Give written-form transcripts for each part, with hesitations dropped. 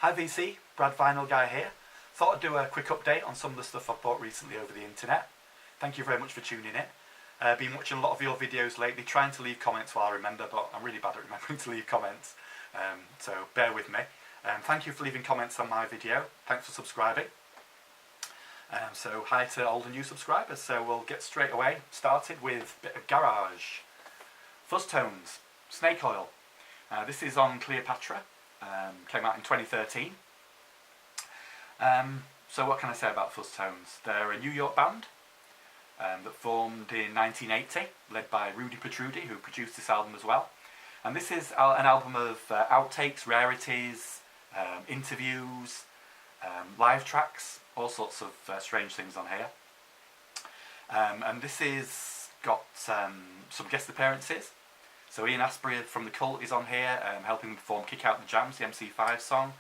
Hi VC, Brad Vinyl Guy here. Thought I'd do a quick update on some of the stuff I've bought recently over the internet. Thank you very much for tuning in. Been watching a lot of your videos lately, trying to leave comments while I remember, but I'm really bad at remembering to leave comments. So bear with me. Thank you for leaving comments on my video. Thanks for subscribing. So hi to old and new subscribers. So we'll get straight away started with a bit of garage. Fuzz Tones, Snake Oil. This is on Cleopatra. Came out in 2013. So what can I say about Fuzz Tones? They're a New York band that formed in 1980, led by Rudy Petrudi, who produced this album as well. And this is an album of outtakes, rarities, interviews, live tracks, all sorts of strange things on here. And this is got some guest appearances. So Ian Astbury from The Cult is on here, helping perform Kick Out the Jams, the MC5 song.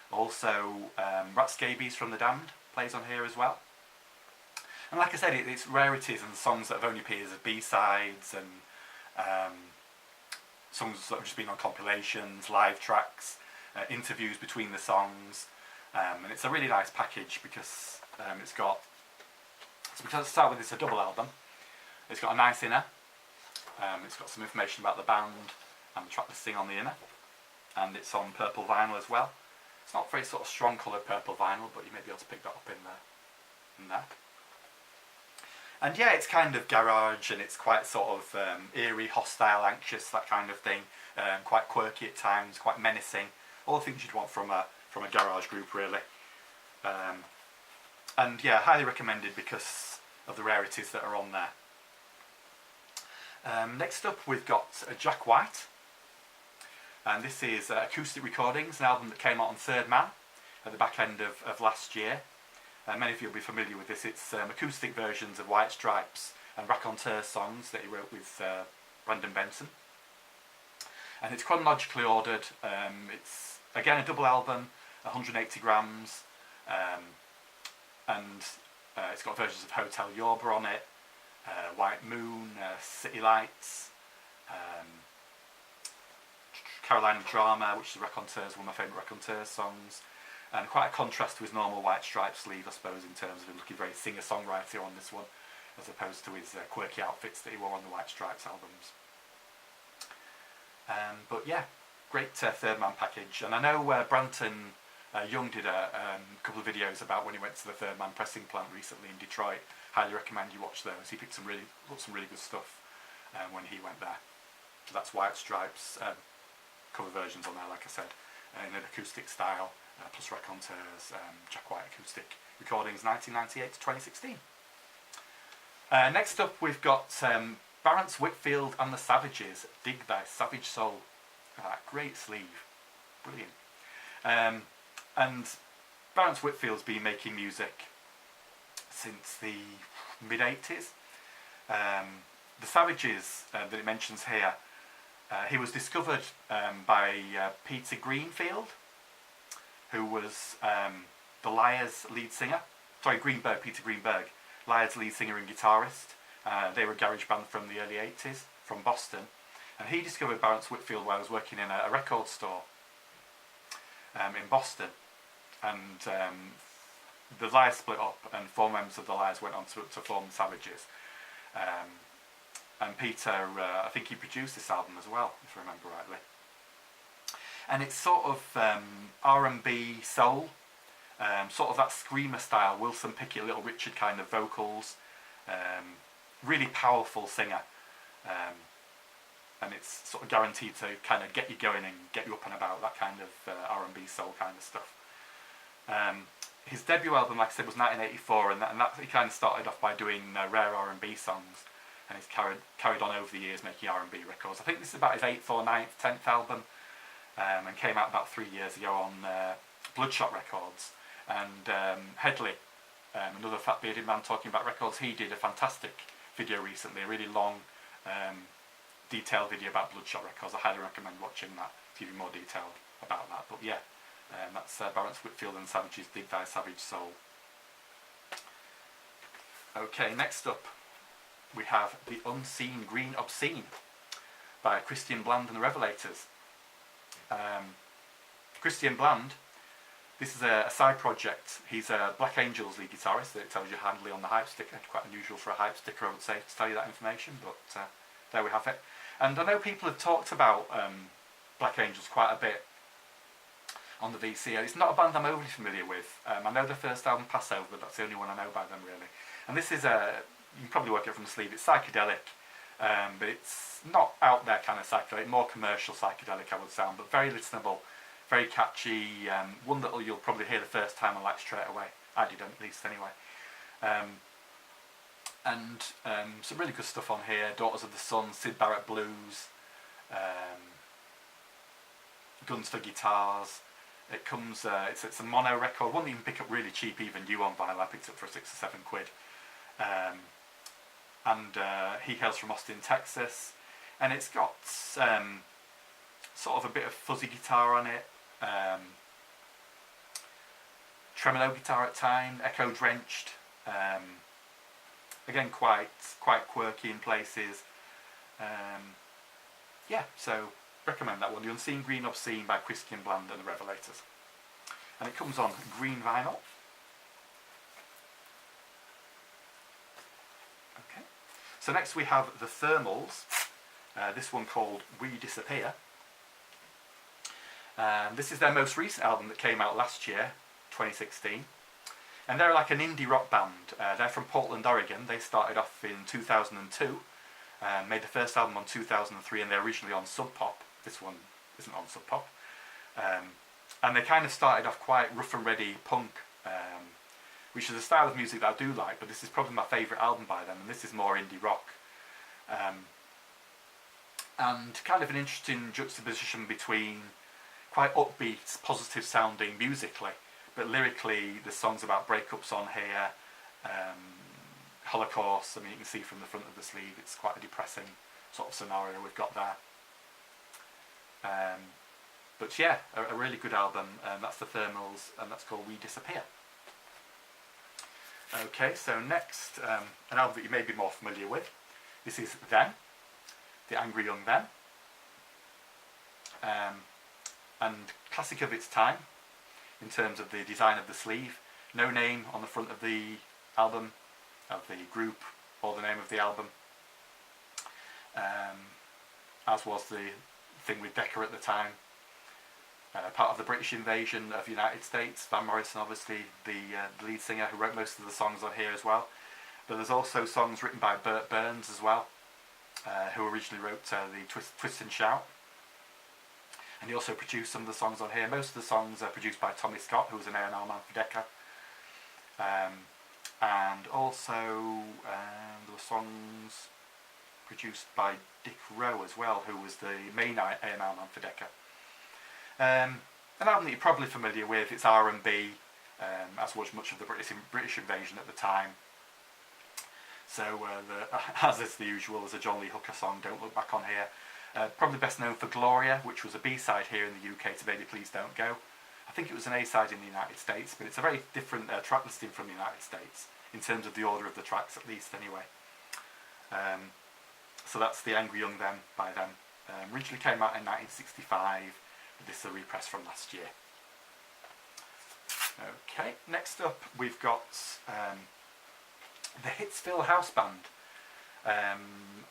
Also, Rat Scabies from The Damned plays on here as well. And like I said, it's rarities and songs that have only appeared as B-sides and songs that have just been on compilations, live tracks, interviews between the songs. And it's a really nice package because it's got, so because to start with, it's a double album. It's got a nice inner. It's got some information about the band and the track listing on the inner, and it's on purple vinyl as well. It's not very sort of strong coloured purple vinyl, but you may be able to pick that up in there. And yeah, it's kind of garage, and it's quite sort of eerie, hostile, anxious, that kind of thing. Quite quirky at times, quite menacing. All the things you'd want from a garage group, really. And yeah, highly recommended because of the rarities that are on there. Next up, we've got Jack White, and this is Acoustic Recordings, an album that came out on Third Man at the back end of last year. Many of you will be familiar with this. It's acoustic versions of White Stripes and Raconteur songs that he wrote with Brandon Benson. And it's chronologically ordered. It's again a double album, 180 grams, and it's got versions of Hotel Yorba on it. White Moon, City Lights, Carolina Drama, which is Raconteurs, one of my favourite Raconteurs songs, and quite a contrast to his normal White Stripes sleeve, I suppose, in terms of him looking very singer-songwriter on this one, as opposed to his quirky outfits that he wore on the White Stripes albums. But yeah, great Third Man package, and I know Branton Young did a couple of videos about when he went to the Third Man pressing plant recently in Detroit. Highly recommend you watch those. He picked some really good stuff when he went there. So that's White Stripes cover versions on there, like I said, in an acoustic style, plus Raconteurs, Jack White Acoustic Recordings, 1998 to 2016. Next up, we've got Barrence, Whitfield and the Savages, Dig Thy Savage Soul. Great sleeve, brilliant. And Barrence Whitfield's been making music since the mid-80s. The Savages that it mentions here, he was discovered by Peter Greenfield, who was the Liars lead singer. Sorry, Peter Greenberg, Liars lead singer and guitarist. They were a garage band from the early 80s, from Boston. And he discovered Barrence Whitfield while I was working in a record store in Boston. And the Liars split up, and 4 members of the Liars went on to form the Savages. And Peter, I think he produced this album as well, if I remember rightly. And it's sort of R&B soul, sort of that screamer style, Wilson Pickett, Little Richard kind of vocals. Really powerful singer. And it's sort of guaranteed to kind of get you going and get you up and about, that kind of R&B soul kind of stuff. His debut album, like I said, was 1984, and that he kind of started off by doing rare R&B songs, and he's carried on over the years making R&B records. I think this is about his 8th or 9th, 10th album, and came out about 3 years ago on Bloodshot Records. And Headley, another fat bearded man talking about records, he did a fantastic video recently, a really long, detailed video about Bloodshot Records. I highly recommend watching that to give you more detail about that. But yeah. That's Barrence Whitfield and Savages, Dig Thy Savage Soul. Okay, next up we have The Unseen Green Obscene by Christian Bland and the Revelators. Christian Bland This is a side project. He's a Black Angels lead guitarist. It tells you handily on the hype sticker. Quite unusual for a hype sticker, I would say, to tell you that information, but there we have it. And I know people have talked about Black Angels quite a bit on the VC. It's not a band I'm overly familiar with. I know their first album, Passover, but that's the only one I know by them, really. And this is you can probably work it from the sleeve, it's psychedelic, but it's not out there kind of psychedelic, more commercial psychedelic, I would sound, but very listenable, very catchy, one that you'll probably hear the first time and like straight away. I did, at least, anyway. And some really good stuff on here. Daughters of the Sun, Syd Barrett Blues, Guns for Guitars. It comes, it's a mono record, one that you can pick up really cheap, even new on vinyl. I picked it up for £6 or £7. And he hails from Austin, Texas, and it's got sort of a bit of fuzzy guitar on it, tremolo guitar at times, echo drenched. Again, quite quirky in places. Yeah, so recommend that one. The Unseen Green Obscene by Christian Bland and the Revelators. And it comes on green vinyl. Okay. So next we have the Thermals. This one called We Disappear. This is their most recent album that came out last year, 2016. And they're like an indie rock band. They're from Portland, Oregon. They started off in 2002. Made the first album on 2003, and they're originally on Sub Pop. This one isn't on Sub Pop. And they kind of started off quite rough and ready punk, which is a style of music that I do like, but this is probably my favourite album by them, and this is more indie rock. And kind of an interesting juxtaposition between quite upbeat, positive sounding musically, but lyrically the songs about breakups on here, Holocaust. I mean, you can see from the front of the sleeve it's quite a depressing sort of scenario we've got there. But yeah, a really good album. That's the Thermals, and that's called We Disappear. Okay, so next, an album that you may be more familiar with. This is Them, the Angry Young Them. And classic of its time in terms of the design of the sleeve. No name on the front of the album, of the group, or the name of the album. As was the thing with Decca at the time. Part of the British invasion of the United States. Van Morrison, obviously, the lead singer who wrote most of the songs on here as well. But there's also songs written by Burt Burns as well, who originally wrote the Twist and Shout. And he also produced some of the songs on here. Most of the songs are produced by Tommy Scott, who was an A&R man for Decca. And also there were songs produced by Dick Rowe as well, who was the main A&R man for Decca. An album that you're probably familiar with. It's R&B, as was much of the British invasion at the time. So as is the usual, there's a John Lee Hooker song, Don't Look Back on here. Probably best known for Gloria, which was a B-side here in the UK to Baby Please Don't Go. I think it was an A-side in the United States, but it's a very different track listing from the United States, in terms of the order of the tracks at least anyway. So that's The Angry Young Them by them. Originally came out in 1965, but this is a repress from last year. Okay, next up we've got the Hitsville Housebound.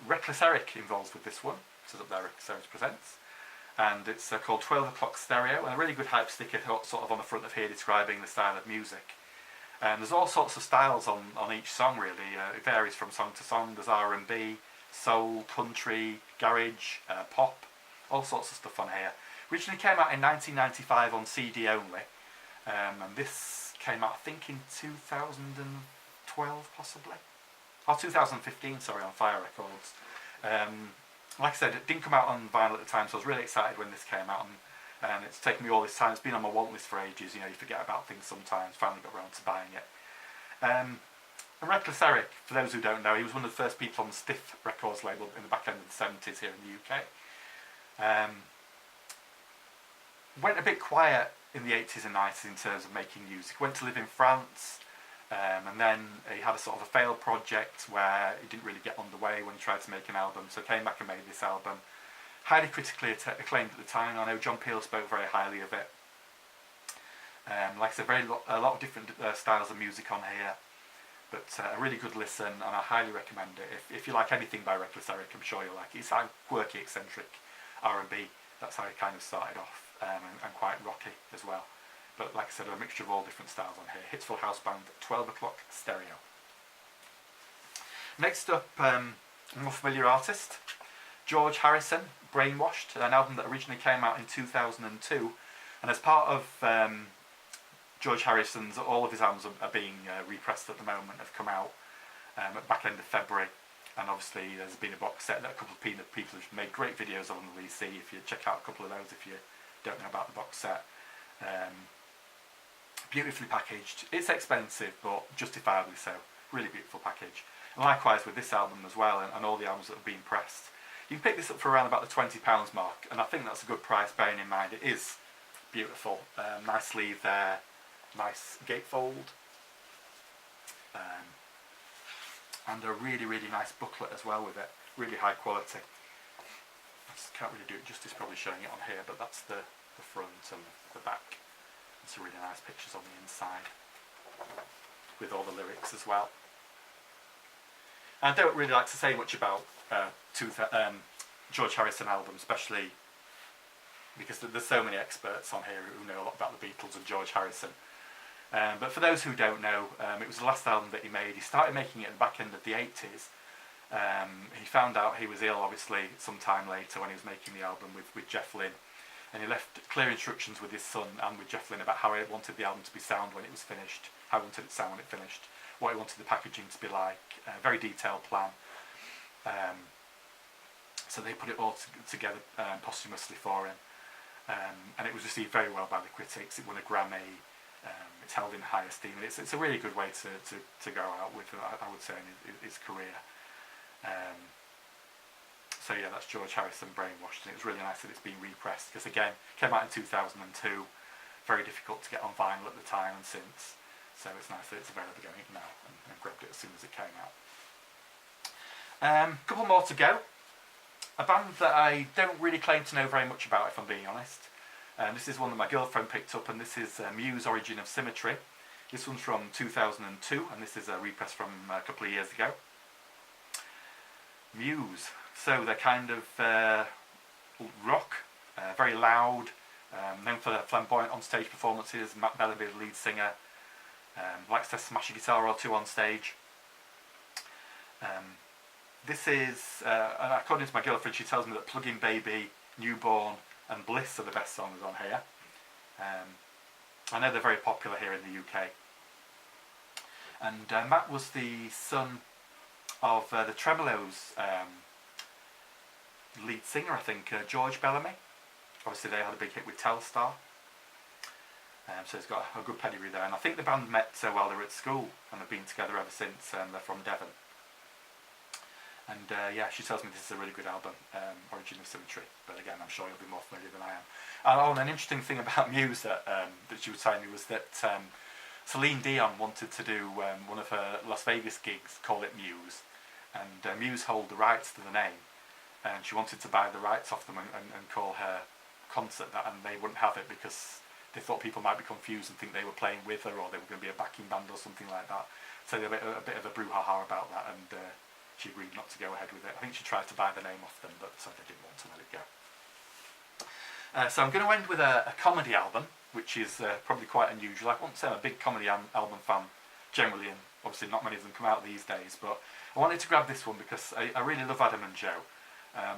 Reckless Eric involved with this one. This is up there, Reckless Eric Presents. And it's called 12 O'Clock Stereo, and a really good hype sticker sort of on the front of here describing the style of music. There's all sorts of styles on each song really. It varies from song to song. There's R&B, soul, country, garage, pop, all sorts of stuff on here. Originally came out in 1995 on CD only, and this came out I think in 2012 possibly, or 2015 sorry, on Fire Records. Like I said, it didn't come out on vinyl at the time, so I was really excited when this came out, and it's taken me all this time. It's been on my want list for ages. You know, you forget about things sometimes. Finally got around to buying it. And Reckless Eric, for those who don't know, he was one of the first people on the Stiff Records label in the back end of the 70s here in the UK. Went a bit quiet in the 80s and 90s in terms of making music. Went to live in France, and then he had a sort of a failed project where it didn't really get underway when he tried to make an album, so came back and made this album. Highly critically acclaimed at the time. I know John Peel spoke very highly of it. Like I said, a lot of different styles of music on here, but a really good listen, and I highly recommend it. If you like anything by Reckless Eric, I'm sure you'll like it. It's like quirky, eccentric R&B. That's how it kind of started off, and quite rocky as well. But like I said, a mixture of all different styles on here. Hits full Housebound, 12 o'clock stereo. Next up, a more familiar artist, George Harrison, Brainwashed, an album that originally came out in 2002, and as part of George Harrison's, all of his albums are being repressed at the moment, have come out at the back end of February, and obviously there's been a box set that a couple of people have made great videos of on the VC. If you check out a couple of those if you don't know about the box set. Beautifully packaged. It's expensive, but justifiably so. Really beautiful package. And likewise with this album as well, and all the albums that have been pressed. You can pick this up for around about the £20 mark, and I think that's a good price, bearing in mind it is beautiful. Nice sleeve there, nice gatefold, and a really, really nice booklet as well with it. Really high quality. I just can't really do it justice probably showing it on here, but that's the front and the back. Some really nice pictures on the inside with all the lyrics as well. I don't really like to say much about George Harrison album, especially because there's so many experts on here who know a lot about the Beatles and George Harrison. But for those who don't know, it was the last album that he made. He started making it at the back end of the 80s. He found out he was ill, obviously, some time later when he was making the album with Jeff Lynne. And he left clear instructions with his son and with Jeff Lynne about how he wanted the album to be sound when it was finished, how he wanted it to sound when it finished, what he wanted the packaging to be like, a very detailed plan. So they put it all together posthumously for him. And it was received very well by the critics. It won a Grammy. It's held in high esteem. It's a really good way to go out with, I would say, in his career. So yeah, that's George Harrison, Brainwashed, and it was really nice that it's been repressed, because again, it came out in 2002, very difficult to get on vinyl at the time and since, so it's nice that it's available again now, and grabbed it as soon as it came out. Couple more to go. A band that I don't really claim to know very much about, if I'm being honest. This is one that my girlfriend picked up, and this is Muse, Origin of Symmetry. This one's from 2002, and this is a repress from a couple of years ago. Muse. So they're kind of rock, very loud, known for their flamboyant on-stage performances. Matt Bellamy, the lead singer, likes to smash a guitar or two on stage. This is, according to my girlfriend, she tells me that Plug-in Baby, Newborn and Bliss are the best songs on here. I know they're very popular here in the UK. And Matt was the son of the Tremolos lead singer, I think, George Bellamy. Obviously they had a big hit with Telstar, so he's got a good pedigree there, and I think the band met while they were at school and have been together ever since. They're from Devon, and yeah, she tells me this is a really good album, Origin of Symmetry, but again I'm sure you'll be more familiar than I am. And an interesting thing about Muse that she was telling me was that Celine Dion wanted to do one of her Las Vegas gigs, call it Muse, and Muse hold the rights to the name, and she wanted to buy the rights off them and call her concert that, and they wouldn't have it because they thought people might be confused and think they were playing with her, or they were going to be a backing band or something like that. So they were a bit of a brouhaha about that, and she agreed not to go ahead with it. I think she tried to buy the name off them, but so they didn't want to let it go. So I'm going to end with a comedy album, which is probably quite unusual. I wouldn't say I'm a big comedy album fan generally, and obviously not many of them come out these days, but I wanted to grab this one because I really love Adam and Joe.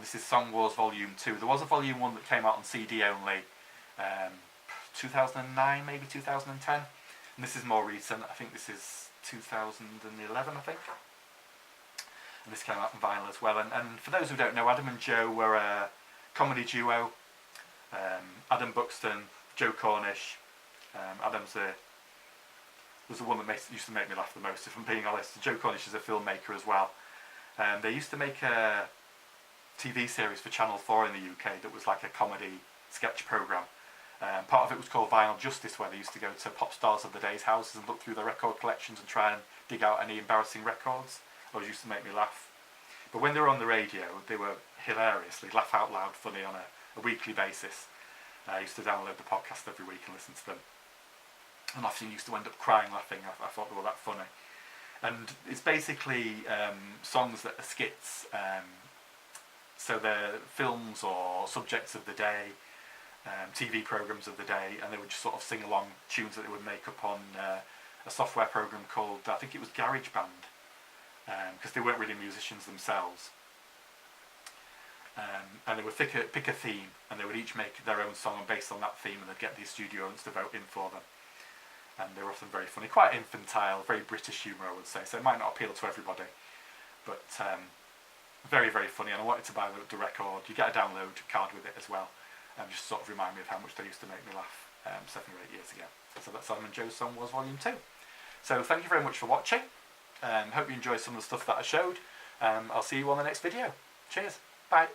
This is Song Wars Volume 2. There was a Volume 1 that came out on CD only, 2009, maybe 2010. And this is more recent. I think this is 2011, I think. And this came out on vinyl as well. And for those who don't know, Adam and Joe were a comedy duo. Adam Buxton, Joe Cornish. Adam's was the one that used to make me laugh the most, if I'm being honest. Joe Cornish is a filmmaker as well. They used to make a TV series for Channel 4 in the UK that was like a comedy sketch programme. Part of it was called Vinyl Justice, where they used to go to pop stars of the day's houses and look through their record collections and try and dig out any embarrassing records. Always used to make me laugh. But when they were on the radio, they were hilariously laugh out loud funny on a weekly basis. I used to download the podcast every week and listen to them. and often used to end up crying laughing. I thought they were that funny. And it's basically songs that are skits, so they're films or subjects of the day, TV programmes of the day, and they would just sort of sing along tunes that they would make up on a software program called, I think it was GarageBand, because they weren't really musicians themselves. And they would pick a theme, and they would each make their own song based on that theme, and they'd get the studio owners to vote in for them. And they were often very funny, quite infantile, very British humour, I would say, so it might not appeal to everybody, but very, very funny. And I wanted to buy the record. You get a download card with it as well, and just sort of remind me of how much they used to make me laugh 7 or 8 years ago. So that's Adam and Joe's Song Wars Volume 2. So thank you very much for watching. Hope you enjoyed some of the stuff that I showed. I'll see you on the next video. Cheers. Bye.